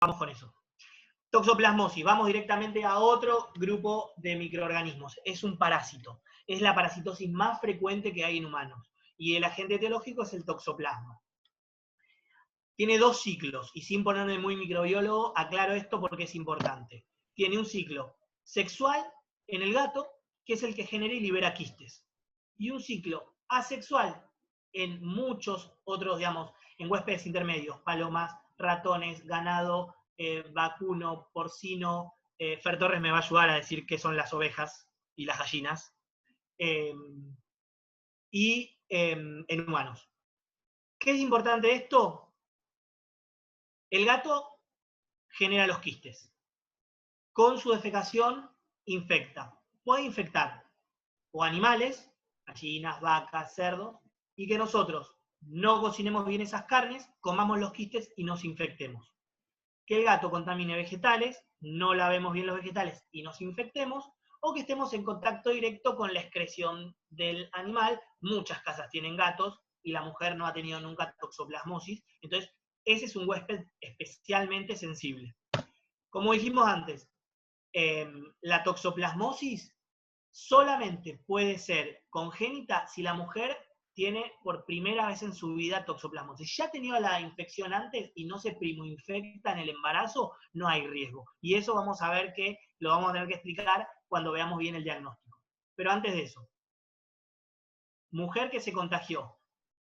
vamos con eso. Toxoplasmosis, vamos directamente a otro grupo de microorganismos. Es un parásito. Es la parasitosis más frecuente que hay en humanos. Y el agente etiológico es el toxoplasma. Tiene 2 ciclos, y sin ponerme muy microbiólogo, aclaro esto porque es importante. Tiene un ciclo sexual en el gato, que es el que genera y libera quistes. Y un ciclo asexual en muchos otros, digamos, en huéspedes intermedios, palomas, ratones, ganado, vacuno, porcino. Fer Torres me va a ayudar a decir qué son las ovejas y las gallinas. Y en humanos. ¿Qué es importante de esto? El gato genera los quistes. Con su defecación infecta. Puede infectar o animales, gallinas, vacas, cerdos, y que nosotros no cocinemos bien esas carnes, comamos los quistes y nos infectemos. Que el gato contamine vegetales, no lavemos bien los vegetales y nos infectemos, o que estemos en contacto directo con la excreción del animal. Muchas casas tienen gatos y la mujer no ha tenido nunca toxoplasmosis, entonces ese es un huésped especialmente sensible. Como dijimos antes, la toxoplasmosis solamente puede ser congénita si la mujer tiene por primera vez en su vida toxoplasmosis. Si ya ha tenido la infección antes y no se primoinfecta en el embarazo, no hay riesgo. Y eso vamos a ver que lo vamos a tener que explicar cuando veamos bien el diagnóstico. Pero antes de eso, mujer que se contagió,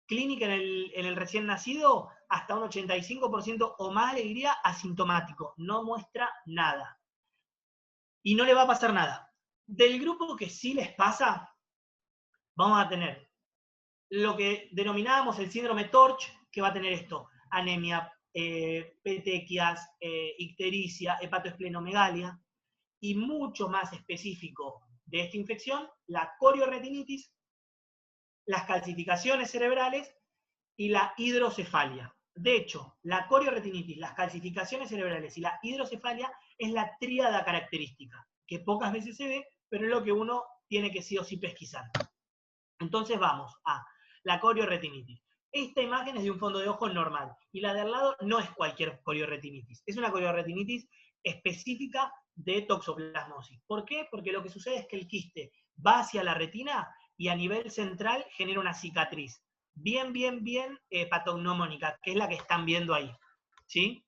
clínica en el recién nacido, hasta un 85% o más alegría, asintomático, no muestra nada. Y no le va a pasar nada. Del grupo que sí les pasa, vamos a tener lo que denominábamos el síndrome Torch, que va a tener esto: anemia, petequias, ictericia, hepatoesplenomegalia, y mucho más específico de esta infección, la corioretinitis, las calcificaciones cerebrales y la hidrocefalia. De hecho, la corioretinitis, las calcificaciones cerebrales y la hidrocefalia es la tríada característica, que pocas veces se ve, pero es lo que uno tiene que sí o sí pesquisar. Entonces vamos a la corioretinitis. Esta imagen es de un fondo de ojo normal, y la de al lado no es cualquier corioretinitis, es una corioretinitis específica de toxoplasmosis. ¿Por qué? Porque lo que sucede es que el quiste va hacia la retina y a nivel central genera una cicatriz bien patognomónica, que es la que están viendo ahí, ¿sí?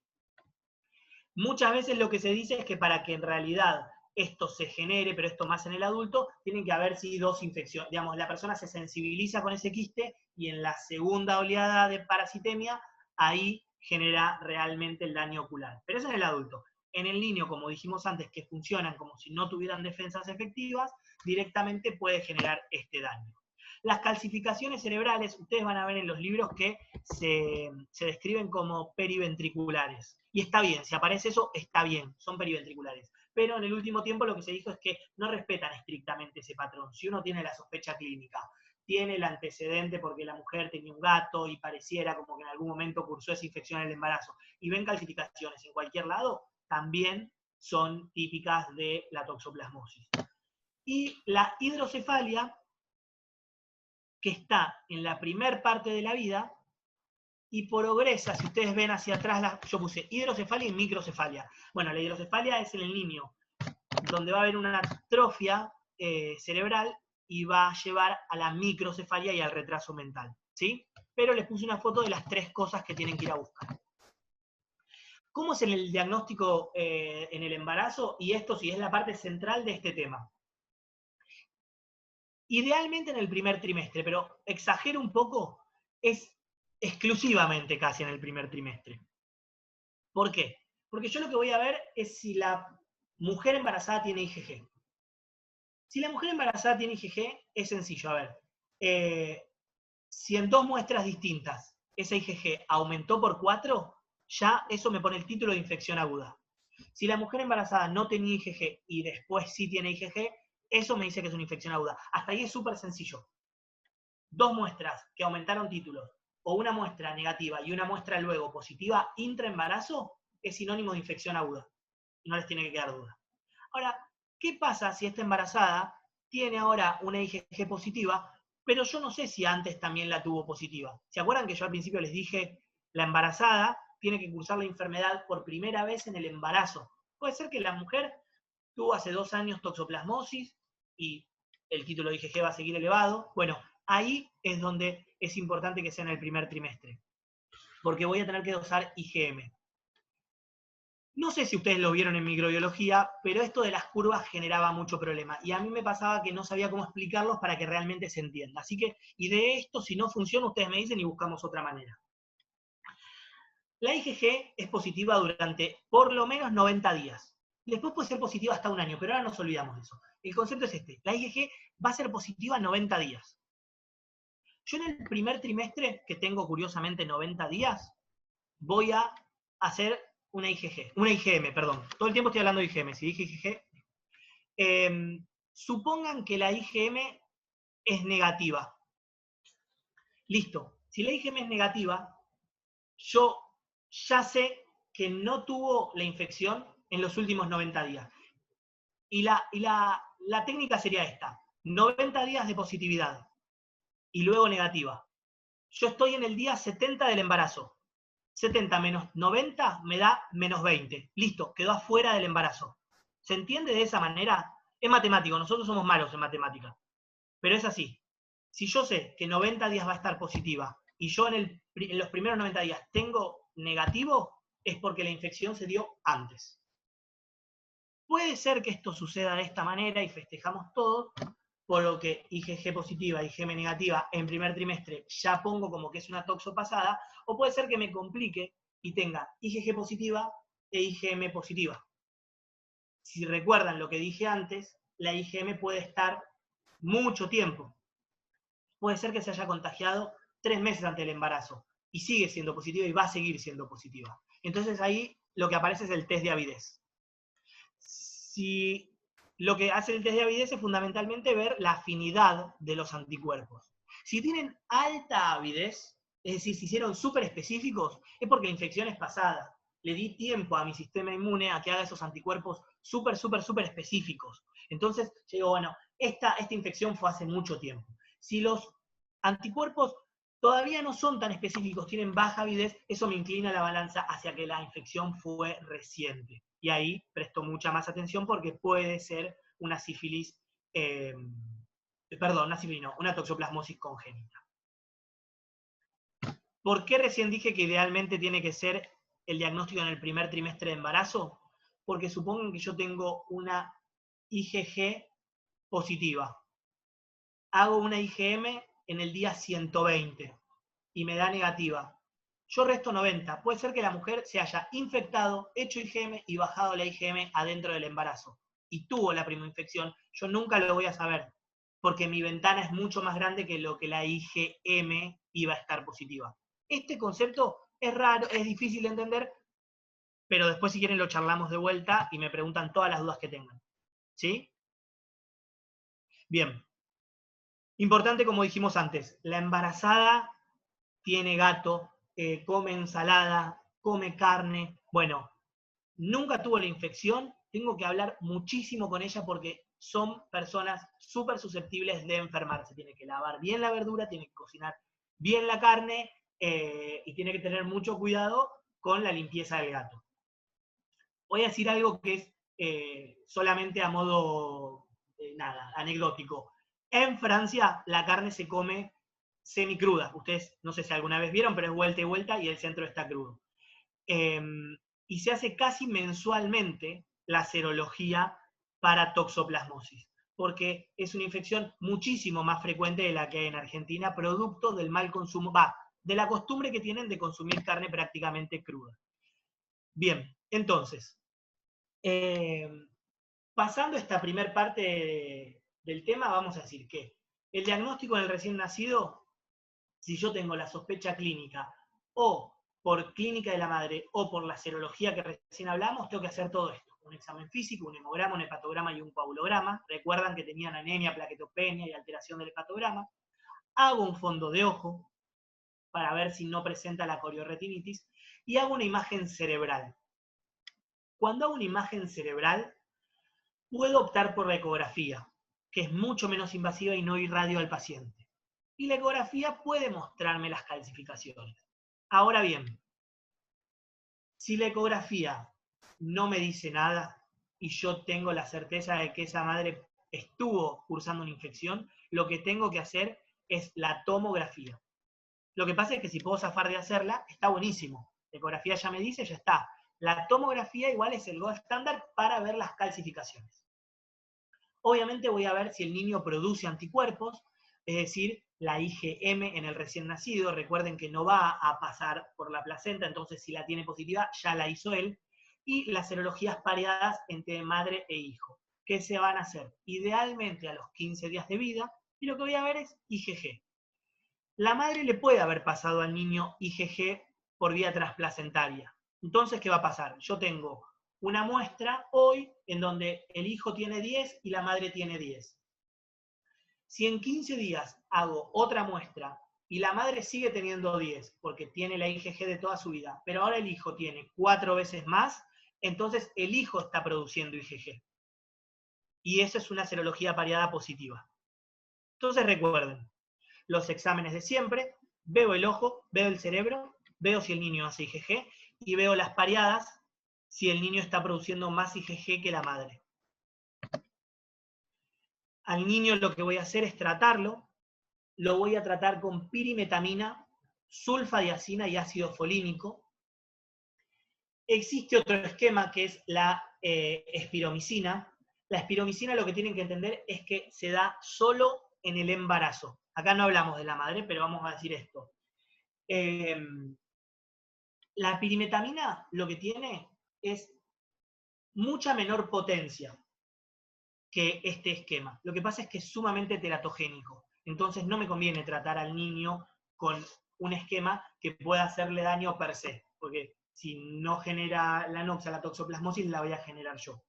Muchas veces lo que se dice es que para que en realidad esto se genere, pero esto más en el adulto, tienen que haber sí 2 infecciones. Digamos, la persona se sensibiliza con ese quiste y en la segunda oleada de parasitemia, ahí genera realmente el daño ocular. Pero eso es en el adulto. En el niño, como dijimos antes, que funcionan como si no tuvieran defensas efectivas, directamente puede generar este daño. Las calcificaciones cerebrales, ustedes van a ver en los libros que se describen como periventriculares. Y está bien, si aparece eso, está bien, son periventriculares. Pero en el último tiempo lo que se dijo es que no respetan estrictamente ese patrón. Si uno tiene la sospecha clínica, tiene el antecedente porque la mujer tenía un gato y pareciera como que en algún momento cursó esa infección en el embarazo, y ven calcificaciones en cualquier lado, también son típicas de la toxoplasmosis. Y la hidrocefalia, que está en la primer parte de la vida y progresa, si ustedes ven hacia atrás, yo puse hidrocefalia y microcefalia. Bueno, la hidrocefalia es en el niño, donde va a haber una atrofia cerebral y va a llevar a la microcefalia y al retraso mental, ¿sí? Pero les puse una foto de las 3 cosas que tienen que ir a buscar. ¿Cómo es el diagnóstico en el embarazo? Y esto sí es la parte central de este tema. Idealmente en el primer trimestre, pero exagero un poco, es exclusivamente casi en el primer trimestre. ¿Por qué? Porque yo lo que voy a ver es si la mujer embarazada tiene IgG. Si la mujer embarazada tiene IgG, es sencillo. A ver, si en 2 muestras distintas esa IgG aumentó por 4, ya eso me pone el título de infección aguda. Si la mujer embarazada no tenía IgG y después sí tiene IgG, eso me dice que es una infección aguda. Hasta ahí es súper sencillo. 2 muestras que aumentaron títulos, o una muestra negativa y una muestra luego positiva intraembarazo, es sinónimo de infección aguda. Y no les tiene que quedar duda. Ahora, ¿qué pasa si esta embarazada tiene ahora una IgG positiva, pero yo no sé si antes también la tuvo positiva? ¿Se acuerdan que yo al principio les dije, la embarazada tiene que cursar la enfermedad por primera vez en el embarazo. Puede ser que la mujer tuvo hace 2 años toxoplasmosis y el título de IgG va a seguir elevado. Bueno, ahí es donde es importante que sea en el primer trimestre, porque voy a tener que dosar IgM. No sé si ustedes lo vieron en microbiología, pero esto de las curvas generaba mucho problema. Y a mí me pasaba que no sabía cómo explicarlos para que realmente se entienda. Así que, y de esto, si no funciona, ustedes me dicen y buscamos otra manera. La IgG es positiva durante por lo menos 90 días. Después puede ser positiva hasta 1 año, pero ahora nos olvidamos de eso. El concepto es este. La IgG va a ser positiva 90 días. Yo en el primer trimestre, que tengo curiosamente 90 días, voy a hacer una IgM, perdón. Todo el tiempo estoy hablando de IgM. Si dije IgG, supongan que la IgM es negativa. Listo. Si la IgM es negativa, yo ya sé que no tuvo la infección en los últimos 90 días. Y la técnica sería esta. 90 días de positividad y luego negativa. Yo estoy en el día 70 del embarazo. 70 menos 90 me da menos 20. Listo, quedó afuera del embarazo. ¿Se entiende de esa manera? Es matemático, nosotros somos malos en matemática. Pero es así. Si yo sé que 90 días va a estar positiva y yo en los primeros 90 días tengo negativo, es porque la infección se dio antes. Puede ser que esto suceda de esta manera y festejamos todos, por lo que IgG positiva, IgM negativa en primer trimestre ya pongo como que es una toxo pasada, o puede ser que me complique y tenga IgG positiva e IgM positiva. Si recuerdan lo que dije antes, la IgM puede estar mucho tiempo. Puede ser que se haya contagiado 3 meses antes del embarazo y sigue siendo positiva y va a seguir siendo positiva. Entonces ahí lo que aparece es el test de avidez. Si lo que hace el test de avidez es fundamentalmente ver la afinidad de los anticuerpos. Si tienen alta avidez, es decir, si hicieron súper específicos, es porque la infección es pasada. Le di tiempo a mi sistema inmune a que haga esos anticuerpos súper específicos. Entonces, yo digo, bueno, esta infección fue hace mucho tiempo. Si los anticuerpos todavía no son tan específicos, tienen baja avidez, eso me inclina la balanza hacia que la infección fue reciente. Y ahí presto mucha más atención porque puede ser una sífilis, una toxoplasmosis congénita. ¿Por qué recién dije que idealmente tiene que ser el diagnóstico en el primer trimestre de embarazo? Porque supongan que yo tengo una IgG positiva. Hago una IgM en el día 120 y me da negativa. Yo resto 90. Puede ser que la mujer se haya infectado, hecho IgM y bajado la IgM adentro del embarazo. Y tuvo la primoinfección. Yo nunca lo voy a saber, porque mi ventana es mucho más grande que lo que la IgM iba a estar positiva. Este concepto es raro, es difícil de entender, pero después si quieren lo charlamos de vuelta y me preguntan todas las dudas que tengan. ¿Sí? Bien. Importante, como dijimos antes, la embarazada tiene gato, come ensalada, come carne. Bueno, nunca tuvo la infección, tengo que hablar muchísimo con ella porque son personas súper susceptibles de enfermarse. Tiene que lavar bien la verdura, tiene que cocinar bien la carne y tiene que tener mucho cuidado con la limpieza del gato. Voy a decir algo que es solamente a modo, anecdótico. En Francia la carne se come semicruda. Ustedes no sé si alguna vez vieron, pero es vuelta y vuelta y el centro está crudo. Y se hace casi mensualmente la serología para toxoplasmosis, porque es una infección muchísimo más frecuente de la que hay en Argentina, producto del mal consumo, de la costumbre que tienen de consumir carne prácticamente cruda. Bien, entonces, pasando esta primer parte del tema, vamos a decir que el diagnóstico en el recién nacido, si yo tengo la sospecha clínica o por clínica de la madre o por la serología que recién hablamos, tengo que hacer todo esto. Un examen físico, un hemograma, un hepatograma y un coagulograma. Recuerdan que tenían anemia, plaquetopenia y alteración del hepatograma. Hago un fondo de ojo para ver si no presenta la corioretinitis y hago una imagen cerebral. Cuando hago una imagen cerebral, puedo optar por la ecografía, que es mucho menos invasiva y no irradio al paciente. Y la ecografía puede mostrarme las calcificaciones. Ahora bien, Si la ecografía no me dice nada y yo tengo la certeza de que esa madre estuvo cursando una infección, lo que tengo que hacer es la tomografía. Lo que pasa es que si puedo zafar de hacerla, está buenísimo. La ecografía ya me dice, ya está. La tomografía igual es el gold estándar para ver las calcificaciones. Obviamente voy a ver si el niño produce anticuerpos, es decir, la IgM en el recién nacido. Recuerden que no va a pasar por la placenta, entonces si la tiene positiva, ya la hizo él. Y las serologías pareadas entre madre e hijo, que se van a hacer idealmente a los 15 días de vida, y lo que voy a ver es IgG. La madre le puede haber pasado al niño IgG por vía transplacentaria. Entonces, ¿qué va a pasar? Yo tengo una muestra hoy en donde el hijo tiene 10 y la madre tiene 10. Si en 15 días hago otra muestra y la madre sigue teniendo 10 porque tiene la IgG de toda su vida, pero ahora el hijo tiene 4 veces más, entonces el hijo está produciendo IgG. Y eso es una serología pareada positiva. Entonces recuerden, los exámenes de siempre, veo el ojo, veo el cerebro, veo si el niño hace IgG y veo las pareadas si el niño está produciendo más IgG que la madre. Al niño lo que voy a hacer es tratarlo, lo voy a tratar con pirimetamina, sulfadiazina y ácido folínico. Existe otro esquema que es la espiromicina. La espiromicina lo que tienen que entender es que se da solo en el embarazo. Acá no hablamos de la madre, pero vamos a decir esto. La pirimetamina lo que tiene es mucha menor potencia que este esquema. Lo que pasa es que es sumamente teratogénico. Entonces no me conviene tratar al niño con un esquema que pueda hacerle daño per se, porque si no genera la anoxia, la toxoplasmosis, la voy a generar yo.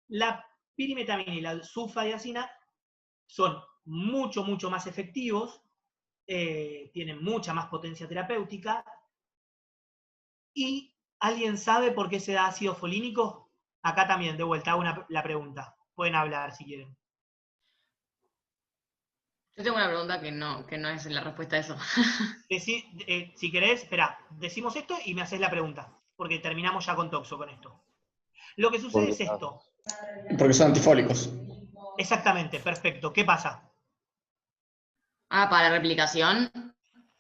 La pirimetamina y la sulfadiazina son mucho, mucho más efectivos, tienen mucha más potencia terapéutica. ¿Y alguien sabe por qué se da ácido folínico? Acá también, de vuelta, hago la pregunta. Pueden hablar si quieren. Yo tengo una pregunta que no es la respuesta a eso. Si querés, espera, decimos esto y me haces la pregunta, porque terminamos ya con Toxo con esto. Lo que sucede es esto. Porque son antifólicos. Exactamente, perfecto. ¿Qué pasa? Ah, para la replicación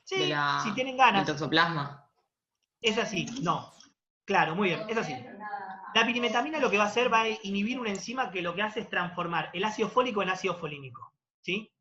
Sí, si tienen del ganas. toxoplasma. Es así, no. Claro, muy bien, es así. La pirimetamina lo que va a hacer va a inhibir una enzima que lo que hace es transformar el ácido fólico en ácido folínico. ¿Sí?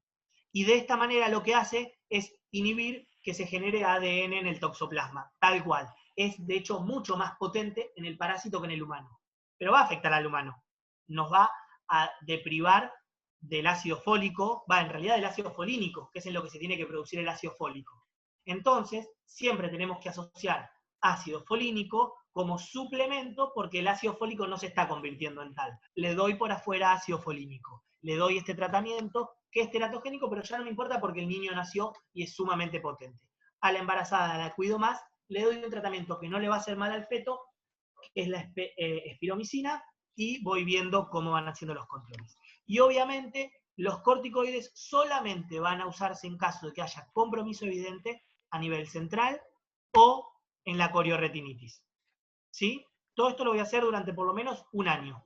Y de esta manera lo que hace es inhibir que se genere ADN en el toxoplasma, tal cual. Es de hecho mucho más potente en el parásito que en el humano. Pero va a afectar al humano. Nos va a deprivar del ácido fólico, en realidad del ácido folínico, que es en lo que se tiene que producir el ácido fólico. Entonces, siempre tenemos que asociar ácido folínico como suplemento porque el ácido fólico no se está convirtiendo en tal. Le doy por afuera ácido folínico. Le doy este tratamiento que es teratogénico, pero ya no me importa porque el niño nació y es sumamente potente. A la embarazada la cuido más, le doy un tratamiento que no le va a hacer mal al feto, que es la espiromicina, y voy viendo cómo van haciendo los controles. Y obviamente los corticoides solamente van a usarse en caso de que haya compromiso evidente a nivel central o en la corioretinitis. ¿Sí? Todo esto lo voy a hacer durante por lo menos un año.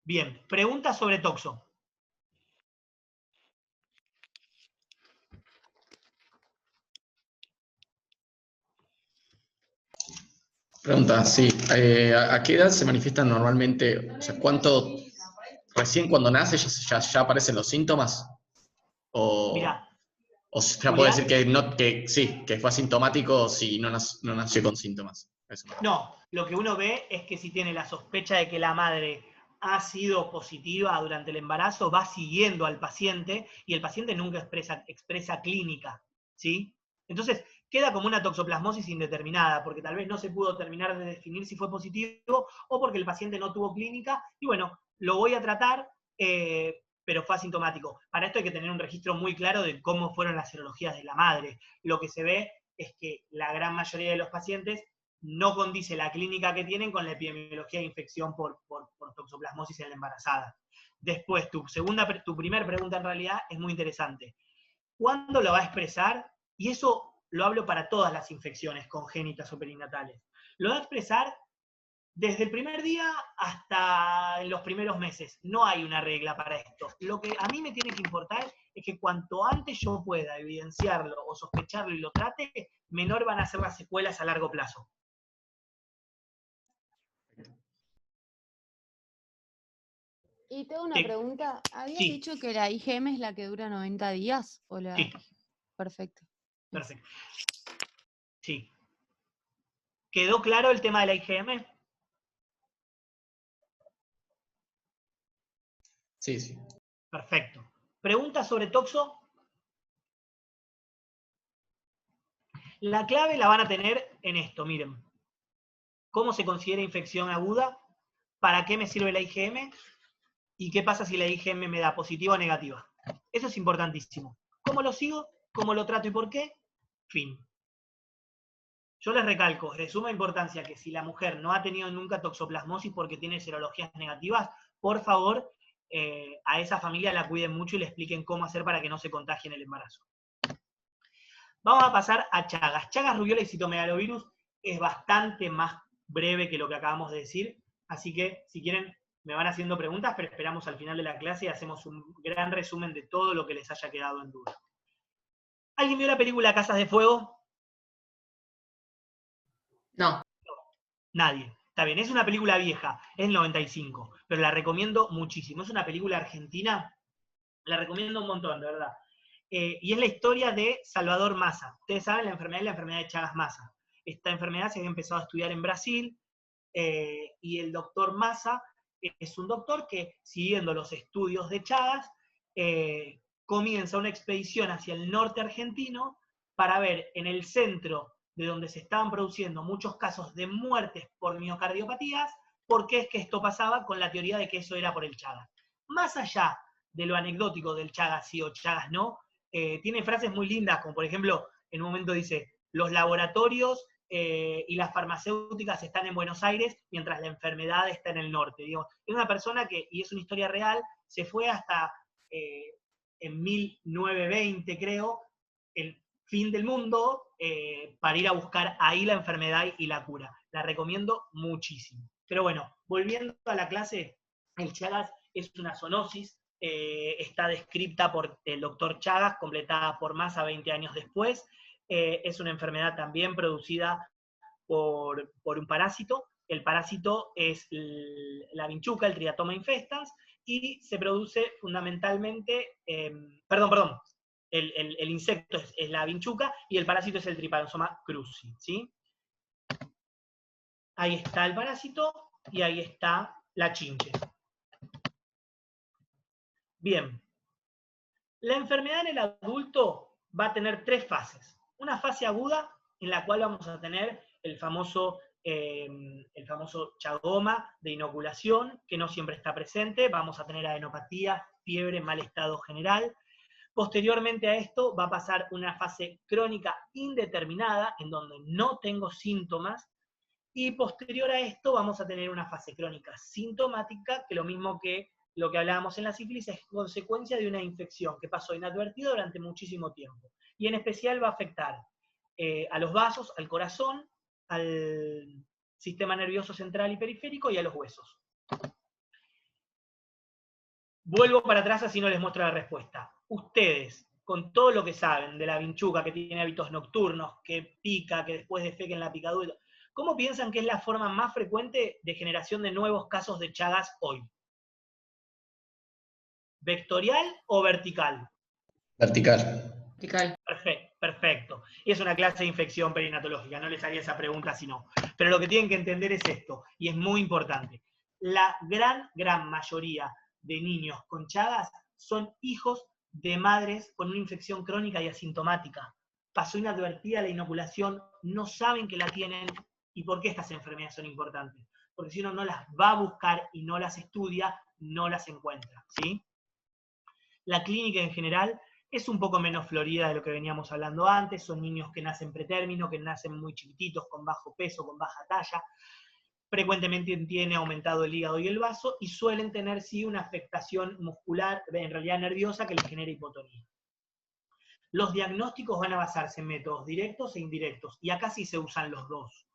Bien, preguntas sobre toxo. Pregunta, sí. ¿A qué edad se manifiestan normalmente? O sea, ¿cuánto recién cuando nace ya aparecen los síntomas? Mirá, ¿O ya puede Julián, decir que, no, que sí, que fue asintomático si no nació con síntomas? Eso. no, lo que uno ve es que si tiene la sospecha de que la madre ha sido positiva durante el embarazo, va siguiendo al paciente y el paciente nunca expresa clínica, ¿sí? Entonces, queda como una toxoplasmosis indeterminada, porque tal vez no se pudo terminar de definir si fue positivo o porque el paciente no tuvo clínica, y bueno, lo voy a tratar, pero fue asintomático. Para esto hay que tener un registro muy claro de cómo fueron las serologías de la madre. Lo que se ve es que la gran mayoría de los pacientes no condice la clínica que tienen con la epidemiología de infección por toxoplasmosis en la embarazada. Después, tu primera pregunta en realidad es muy interesante. ¿Cuándo lo va a expresar? Y eso lo hablo para todas las infecciones congénitas o perinatales. Lo va a expresar desde el primer día hasta en los primeros meses. No hay una regla para esto. Lo que a mí me tiene que importar es que cuanto antes yo pueda evidenciarlo o sospecharlo y lo trate, menor van a ser las secuelas a largo plazo. Y tengo una pregunta. ¿Habías Sí. dicho que la IgM es la que dura 90 días? ¿O la... Sí. Perfecto. Perfecto. Sí. ¿Quedó claro el tema de la IgM? Sí, sí. Perfecto. ¿Preguntas sobre toxo? La clave la van a tener en esto, miren. ¿Cómo se considera infección aguda? ¿Para qué me sirve la IgM? ¿Y qué pasa si la IgM me da positiva o negativa? Eso es importantísimo. ¿Cómo lo sigo? ¿Cómo lo trato y por qué? Fin. Yo les recalco, es de suma importancia que si la mujer no ha tenido nunca toxoplasmosis porque tiene serologías negativas, por favor, a esa familia la cuiden mucho y le expliquen cómo hacer para que no se contagien el embarazo. Vamos a pasar a Chagas. Chagas, rubiola y citomegalovirus es bastante más breve que lo que acabamos de decir, así que si quieren me van haciendo preguntas, pero esperamos al final de la clase y hacemos un gran resumen de todo lo que les haya quedado en duda. ¿Alguien vio la película Casas de Fuego? No. Nadie. Está bien, es una película vieja, es el 95, pero la recomiendo muchísimo. Es una película argentina, la recomiendo un montón, de verdad. Y es la historia de Salvador Massa. Ustedes saben, la enfermedad de Chagas-Massa. Esta enfermedad se había empezado a estudiar en Brasil, y el doctor Massa es un doctor que, siguiendo los estudios de Chagas, comienza una expedición hacia el norte argentino para ver en el centro de donde se estaban produciendo muchos casos de muertes por miocardiopatías, por qué es que esto pasaba con la teoría de que eso era por el Chagas. Más allá de lo anecdótico del Chagas sí o Chagas no, tiene frases muy lindas, como por ejemplo, en un momento dice, los laboratorios y las farmacéuticas están en Buenos Aires, mientras la enfermedad está en el norte. Digo, es una persona que, y es una historia real, se fue hasta en 1920, creo, el fin del mundo, para ir a buscar ahí la enfermedad y la cura. La recomiendo muchísimo. Pero bueno, volviendo a la clase, el Chagas es una zoonosis, está descrita por el doctor Chagas, completada por Massa 20 años después. Es una enfermedad también producida por un parásito. El parásito es la vinchuca, el Triatoma infestans, y se produce fundamentalmente, el insecto es la vinchuca y el parásito es el Trypanosoma cruzi, ¿sí? Ahí está el parásito y ahí está la chinche. Bien. La enfermedad en el adulto va a tener 3 fases. Una fase aguda, en la cual vamos a tener el famoso chagoma de inoculación, que no siempre está presente. Vamos a tener adenopatía, fiebre, mal estado general. Posteriormente a esto va a pasar una fase crónica indeterminada, en donde no tengo síntomas. Y posterior a esto vamos a tener una fase crónica sintomática, que lo mismo que lo que hablábamos en la sífilis, es consecuencia de una infección que pasó inadvertida durante muchísimo tiempo. Y en especial va a afectar a los vasos, al corazón, al sistema nervioso central y periférico y a los huesos. Vuelvo para atrás así no les muestro la respuesta. Ustedes, con todo lo que saben de la vinchuca, que tiene hábitos nocturnos, que pica, que después defeca en la picadura, ¿cómo piensan que es la forma más frecuente de generación de nuevos casos de Chagas hoy? ¿Vectorial o vertical? Vertical. Vertical. Perfecto. Y es una clase de infección perinatológica, no les haría esa pregunta si no. Pero lo que tienen que entender es esto, y es muy importante. La gran mayoría de niños con Chagas son hijos de madres con una infección crónica y asintomática. Pasó inadvertida la inoculación, no saben que la tienen. ¿Y por qué estas enfermedades son importantes? Porque si uno no las va a buscar y no las estudia, no las encuentra, ¿sí? La clínica en general es un poco menos florida de lo que veníamos hablando antes. Son niños que nacen pretérmino, que nacen muy chiquititos, con bajo peso, con baja talla. Frecuentemente tiene aumentado el hígado y el vaso y suelen tener, sí, una afectación muscular, en realidad nerviosa, que les genera hipotonía. Los diagnósticos van a basarse en métodos directos e indirectos, y acá sí se usan los dos.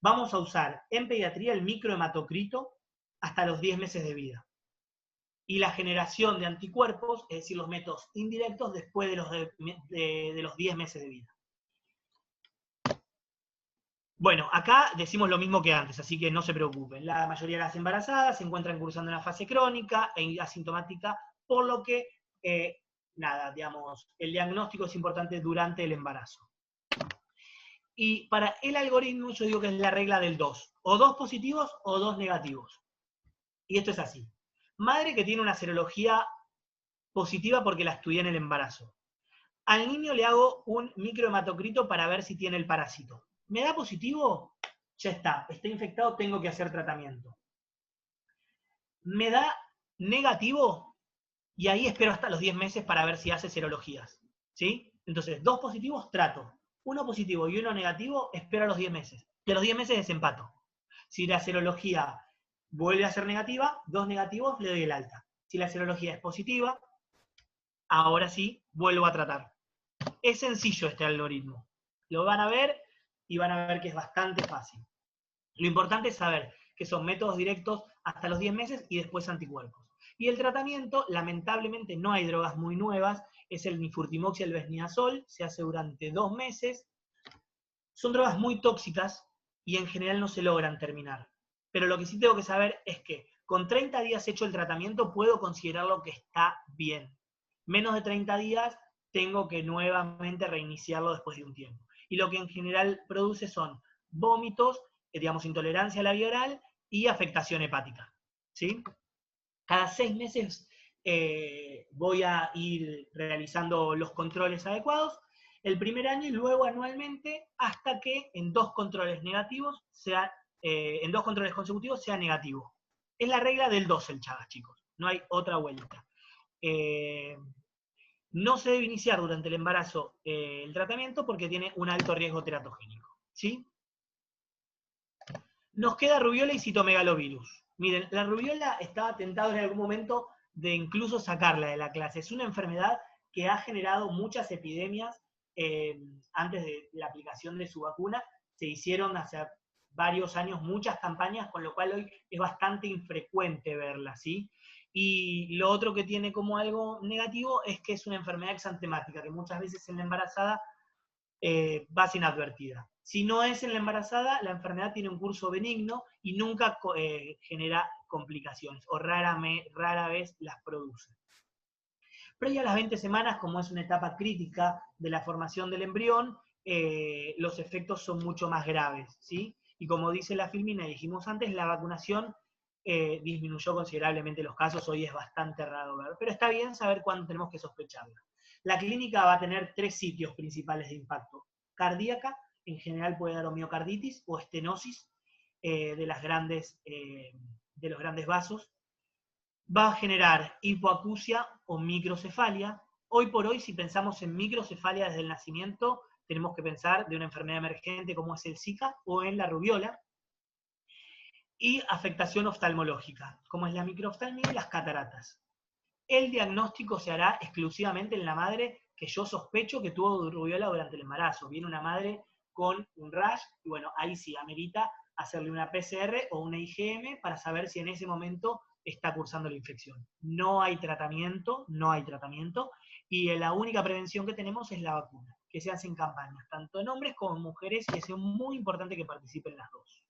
Vamos a usar en pediatría el microhematocrito hasta los 10 meses de vida. Y la generación de anticuerpos, es decir, los métodos indirectos después de los 10 meses de vida. Bueno, acá decimos lo mismo que antes, así que no se preocupen. La mayoría de las embarazadas se encuentran cursando en la fase crónica e asintomática, por lo que, digamos, el diagnóstico es importante durante el embarazo. Y para el algoritmo yo digo que es la regla del 2, o 2 positivos o 2 negativos. Y esto es así. Madre que tiene una serología positiva porque la estudié en el embarazo. Al niño le hago un microhematocrito para ver si tiene el parásito. ¿Me da positivo? Ya está infectado, tengo que hacer tratamiento. ¿Me da negativo? Y ahí espero hasta los 10 meses para ver si hace serologías. ¿Sí? Entonces, 2 positivos, trato. 1 positivo y 1 negativo, espero a los 10 meses. De los 10 meses desempato. Si la serología vuelve a ser negativa, 2 negativos, le doy el alta. Si la serología es positiva, ahora sí, vuelvo a tratar. Es sencillo este algoritmo. Lo van a ver y van a ver que es bastante fácil. Lo importante es saber que son métodos directos hasta los 10 meses y después anticuerpos. Y el tratamiento, lamentablemente no hay drogas muy nuevas, es el nifurtimox y el besniazol, se hace durante 2 meses. Son drogas muy tóxicas y en general no se logran terminar. Pero lo que sí tengo que saber es que con 30 días hecho el tratamiento puedo considerarlo que está bien. Menos de 30 días tengo que nuevamente reiniciarlo después de un tiempo. Y lo que en general produce son vómitos, digamos, intolerancia a la vía oral y afectación hepática. ¿Sí? Cada 6 meses voy a ir realizando los controles adecuados, el primer año y luego anualmente, hasta que en 2 controles negativos en 2 controles consecutivos sea negativo. Es la regla del 2 el Chagas, chicos. No hay otra vuelta. No se debe iniciar durante el embarazo el tratamiento porque tiene un alto riesgo teratogénico. ¿Sí? Nos queda rubiola y citomegalovirus. Miren, la rubiola estaba tentado en algún momento de incluso sacarla de la clase. Es una enfermedad que ha generado muchas epidemias antes de la aplicación de su vacuna. Se hicieron hace varios años muchas campañas, con lo cual hoy es bastante infrecuente verla, ¿sí? Y lo otro que tiene como algo negativo es que es una enfermedad exantemática, que muchas veces en la embarazada va sin advertida. Si no es en la embarazada, la enfermedad tiene un curso benigno y nunca genera complicaciones, o rara vez las produce. Previa a las 20 semanas, como es una etapa crítica de la formación del embrión, los efectos son mucho más graves, ¿sí? Y como dice la Filmina, dijimos antes, la vacunación disminuyó considerablemente los casos, hoy es bastante raro ver, pero está bien saber cuándo tenemos que sospecharla. La clínica va a tener 3 sitios principales de impacto. Cardíaca, en general puede dar miocarditis o estenosis de los grandes vasos. Va a generar hipoacusia o microcefalia. Hoy por hoy, si pensamos en microcefalia desde el nacimiento, tenemos que pensar de una enfermedad emergente como es el Zika o en la rubiola. Y afectación oftalmológica, como es la microoftalmia y las cataratas. El diagnóstico se hará exclusivamente en la madre que yo sospecho que tuvo rubiola durante el embarazo. Viene una madre con un rash, y bueno, ahí sí amerita hacerle una PCR o una IgM para saber si en ese momento está cursando la infección. No hay tratamiento, y la única prevención que tenemos es la vacuna, que se hace en campañas, tanto en hombres como en mujeres, y es muy importante que participen las dos.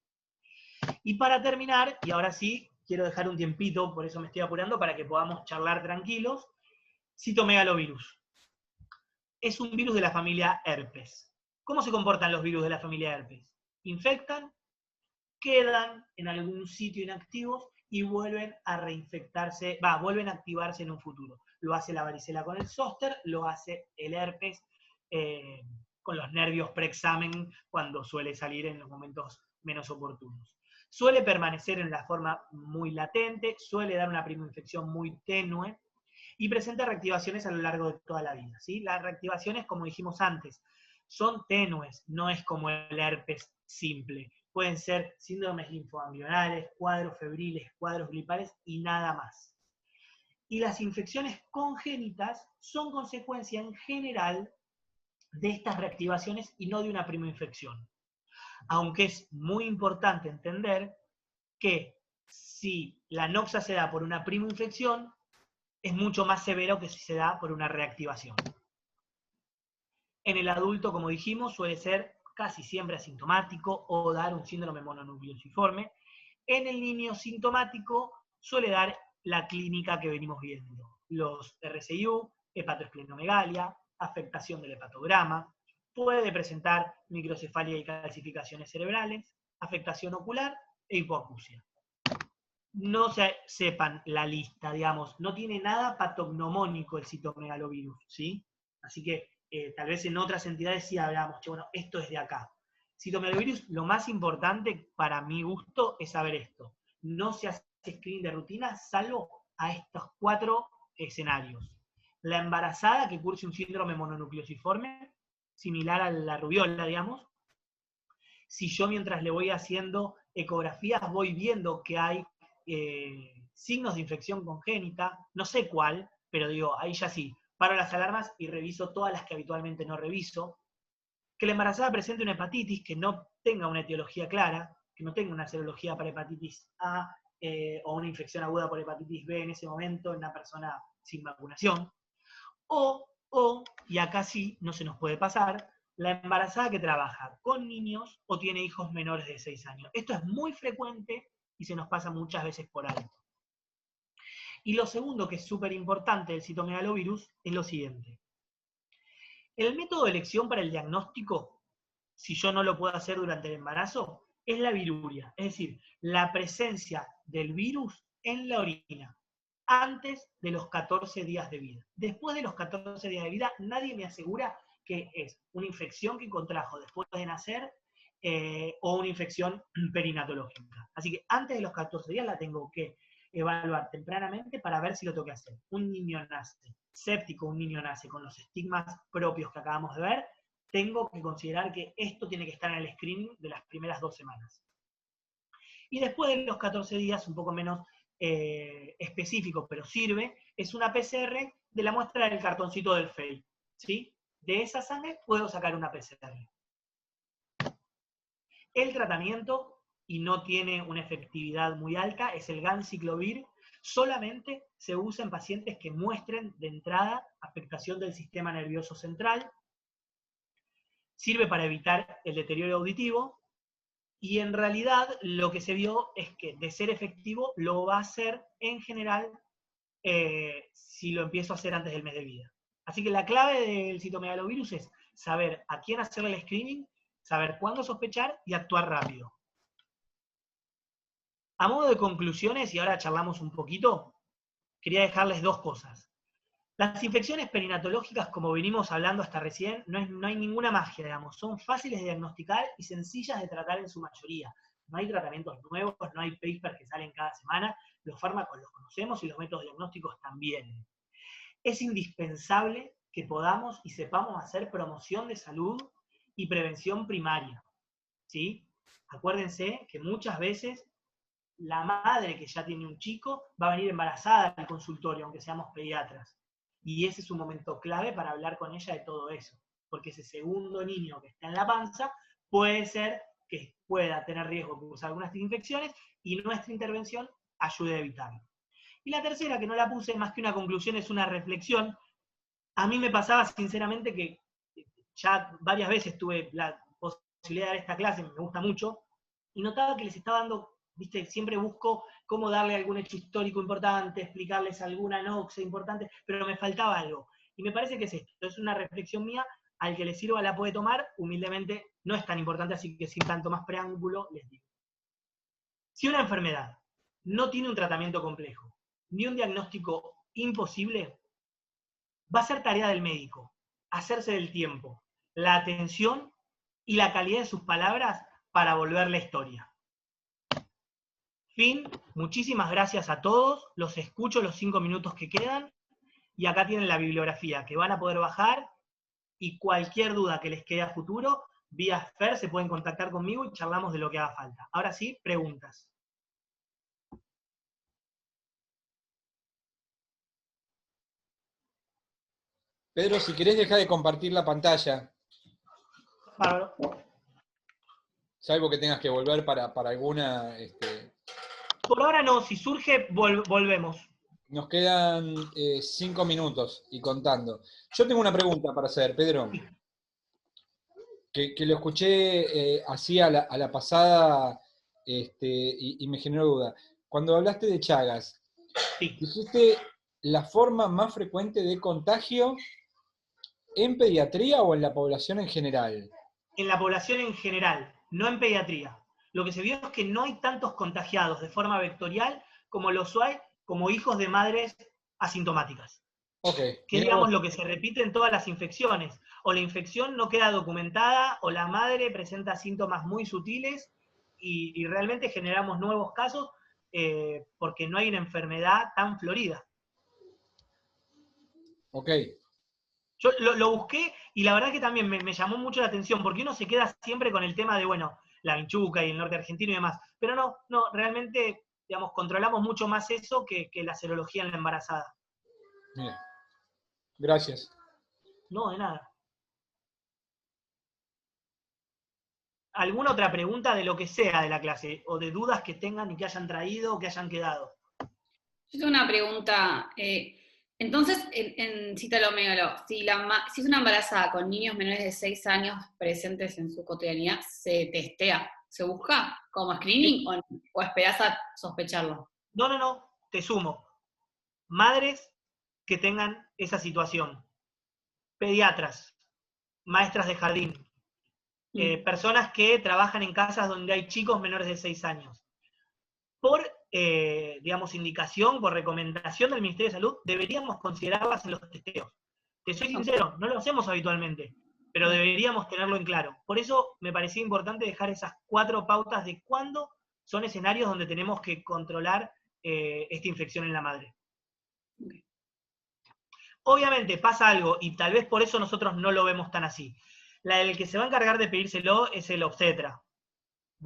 Y para terminar, y ahora sí, quiero dejar un tiempito, por eso me estoy apurando, para que podamos charlar tranquilos, citomegalovirus. Es un virus de la familia herpes. ¿Cómo se comportan los virus de la familia herpes? Infectan, quedan en algún sitio inactivos y vuelven a reinfectarse, vuelven a activarse en un futuro. Lo hace la varicela con el zóster, lo hace el herpes con los nervios preexamen, cuando suele salir en los momentos menos oportunos. Suele permanecer en la forma muy latente, suele dar una prima infección muy tenue y presenta reactivaciones a lo largo de toda la vida, ¿sí? Las reactivaciones, como dijimos antes, son tenues, no es como el herpes simple. Pueden ser síndromes linfoganglionales, cuadros febriles, cuadros gripales y nada más. Y las infecciones congénitas son consecuencia en general de estas reactivaciones y no de una primoinfección. Aunque es muy importante entender que si la noxa se da por una primoinfección, es mucho más severo que si se da por una reactivación. En el adulto, como dijimos, suele ser casi siempre asintomático o dar un síndrome mononucleosiforme. En el niño sintomático suele dar la clínica que venimos viendo. Los RCIU, hepatoesplenomegalia, afectación del hepatograma, puede presentar microcefalia y calcificaciones cerebrales, afectación ocular e hipoacusia. No sepan la lista, digamos, no tiene nada patognomónico el citomegalovirus, ¿sí? Así que tal vez en otras entidades sí hablamos, che, bueno, esto es de acá. Citomegalovirus, lo más importante para mi gusto es saber esto. No se hace screening de rutina salvo a estos 4 escenarios. La embarazada que curse un síndrome mononucleosiforme, similar a la rubiola, digamos. Si yo mientras le voy haciendo ecografías voy viendo que hay signos de infección congénita, no sé cuál, pero digo, ahí ya sí, paro las alarmas y reviso todas las que habitualmente no reviso. Que la embarazada presente una hepatitis que no tenga una etiología clara, que no tenga una serología para hepatitis A o una infección aguda por hepatitis B en ese momento en una persona sin vacunación. O, y acá sí no se nos puede pasar, la embarazada que trabaja con niños o tiene hijos menores de 6 años. Esto es muy frecuente y se nos pasa muchas veces por alto. Y lo segundo, que es súper importante del citomegalovirus, es lo siguiente. El método de elección para el diagnóstico, si yo no lo puedo hacer durante el embarazo, es la viruria, es decir, la presencia del virus en la orina, antes de los 14 días de vida. Después de los 14 días de vida, nadie me asegura que es una infección que contrajo después de nacer o una infección perinatológica. Así que antes de los 14 días la tengo que evaluar tempranamente para ver si lo tengo que hacer. Un niño nace séptico, un niño nace con los estigmas propios que acabamos de ver, tengo que considerar que esto tiene que estar en el screening de las primeras 2 semanas. Y después de los 14 días, un poco menos específico, pero sirve, es una PCR de la muestra del cartoncito del FEI, ¿sí? De esa sangre puedo sacar una PCR. El tratamiento, y no tiene una efectividad muy alta, es el ganciclovir. Solamente se usa en pacientes que muestren de entrada afectación del sistema nervioso central. Sirve para evitar el deterioro auditivo. Y en realidad lo que se vio es que de ser efectivo lo va a hacer en general si lo empiezo a hacer antes del mes de vida. Así que la clave del citomegalovirus es saber a quién hacerle el screening, saber cuándo sospechar y actuar rápido. A modo de conclusiones, y ahora charlamos un poquito, quería dejarles 2 cosas. Las infecciones perinatológicas, como venimos hablando hasta recién, no hay ninguna magia, digamos. Son fáciles de diagnosticar y sencillas de tratar en su mayoría. No hay tratamientos nuevos, no hay papers que salen cada semana. Los fármacos los conocemos y los métodos diagnósticos también. Es indispensable que podamos y sepamos hacer promoción de salud y prevención primaria, ¿sí? Acuérdense que muchas veces la madre que ya tiene un chico va a venir embarazada al consultorio, aunque seamos pediatras. Y ese es un momento clave para hablar con ella de todo eso, porque ese segundo niño que está en la panza puede ser que pueda tener riesgo de cursar algunas infecciones y nuestra intervención ayude a evitarlo. Y la tercera, que no la puse más que una conclusión, es una reflexión. A mí me pasaba sinceramente que ya varias veces tuve la posibilidad de dar esta clase, me gusta mucho, y notaba que les estaba dando, viste, siempre busco cómo darle algún hecho histórico importante, explicarles alguna noxa importante, pero me faltaba algo. Y me parece que es esto, es una reflexión mía, al que le sirva la puede tomar, humildemente no es tan importante, así que sin tanto más preámbulo les digo. Si una enfermedad no tiene un tratamiento complejo, ni un diagnóstico imposible, va a ser tarea del médico, hacerse del tiempo, la atención y la calidad de sus palabras para volver la historia. Fin, muchísimas gracias a todos, los escucho los 5 minutos que quedan, y acá tienen la bibliografía que van a poder bajar, y cualquier duda que les quede a futuro, vía Fer se pueden contactar conmigo y charlamos de lo que haga falta. Ahora sí, preguntas. Pedro, si querés deja de compartir la pantalla, Bárbaro. salvo que tengas que volver para alguna... Por ahora no, si surge, volvemos. Nos quedan 5 minutos y contando. Yo tengo una pregunta para hacer, Pedro, que lo escuché así a la pasada y me generó duda. Cuando hablaste de Chagas, Sí. ¿dijiste la forma más frecuente de contagio en pediatría o en la población en general? En la población en general, no en pediatría. Lo que se vio es que no hay tantos contagiados de forma vectorial como los hay como hijos de madres asintomáticas. Okay. Que digamos lo que se repite en todas las infecciones. O la infección no queda documentada, o la madre presenta síntomas muy sutiles, y realmente generamos nuevos casos porque no hay una enfermedad tan florida. Ok. Yo lo busqué y la verdad que también me llamó mucho la atención, porque uno se queda siempre con el tema de, bueno, la vinchuca y el norte argentino y demás. Pero no, realmente, digamos, controlamos mucho más eso que la serología en la embarazada. Bien. Gracias. No, de nada. ¿Alguna otra pregunta de lo que sea de la clase? ¿O de dudas que tengan y que hayan traído o que hayan quedado? Yo tengo una pregunta. Entonces, en Citalomegaly, si es una embarazada con niños menores de 6 años presentes en su cotidianidad, ¿se testea? ¿Se busca como screening o esperás a sospecharlo? No, te sumo. Madres que tengan esa situación. Pediatras, maestras de jardín, personas que trabajan en casas donde hay chicos menores de 6 años. Por, digamos, indicación, por recomendación del Ministerio de Salud, deberíamos considerarlas en los testeos. Te soy sincero, no lo hacemos habitualmente, pero deberíamos tenerlo en claro. Por eso me parecía importante dejar esas 4 pautas de cuándo son escenarios donde tenemos que controlar esta infección en la madre. Obviamente pasa algo, y tal vez por eso nosotros no lo vemos tan así. El que se va a encargar de pedírselo es el obstetra.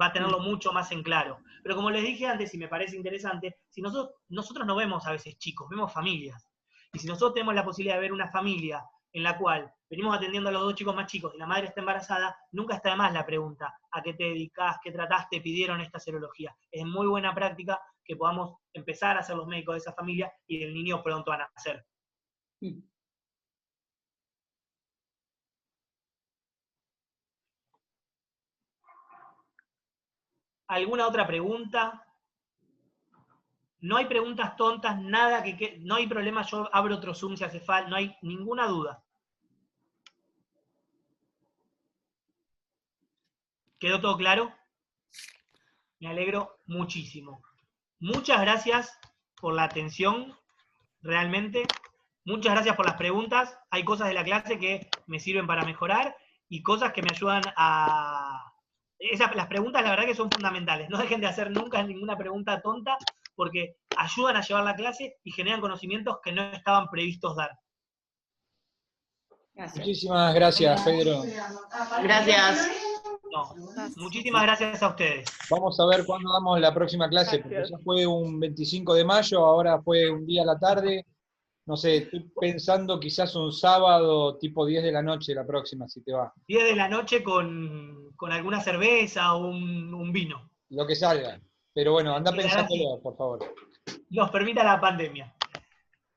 Va a tenerlo mucho más en claro. Pero como les dije antes, y me parece interesante, si nosotros no vemos a veces chicos, vemos familias. Y si nosotros tenemos la posibilidad de ver una familia en la cual venimos atendiendo a los 2 chicos más chicos y la madre está embarazada, nunca está de más la pregunta, ¿a qué te dedicás? ¿Qué trataste? ¿Pidieron esta serología? Es muy buena práctica que podamos empezar a ser los médicos de esa familia y el niño pronto a nacer. ¿Alguna otra pregunta? No hay preguntas tontas, nada no hay problema, yo abro otro Zoom si hace falta, no hay ninguna duda. ¿Quedó todo claro? Me alegro muchísimo. Muchas gracias por la atención, realmente. Muchas gracias por las preguntas. Hay cosas de la clase que me sirven para mejorar y cosas que me ayudan a... Las preguntas la verdad que son fundamentales. No dejen de hacer nunca ninguna pregunta tonta porque ayudan a llevar la clase y generan conocimientos que no estaban previstos dar. Gracias. Muchísimas gracias, Pedro. Gracias. No, muchísimas gracias a ustedes. Vamos a ver cuándo damos la próxima clase, porque ya fue un 25 de mayo, ahora fue un día a la tarde. No sé, estoy pensando quizás un sábado tipo 10 de la noche la próxima, si te va. 10 de la noche con alguna cerveza o un vino. Lo que salga. Pero bueno, anda pensándolo, por favor. Nos permita la pandemia.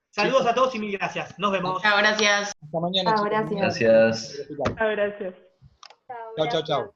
Saludos a todos y mil gracias. Nos vemos. Chao, gracias. Hasta mañana, chicos. Gracias. Gracias. Chao, chao, chao.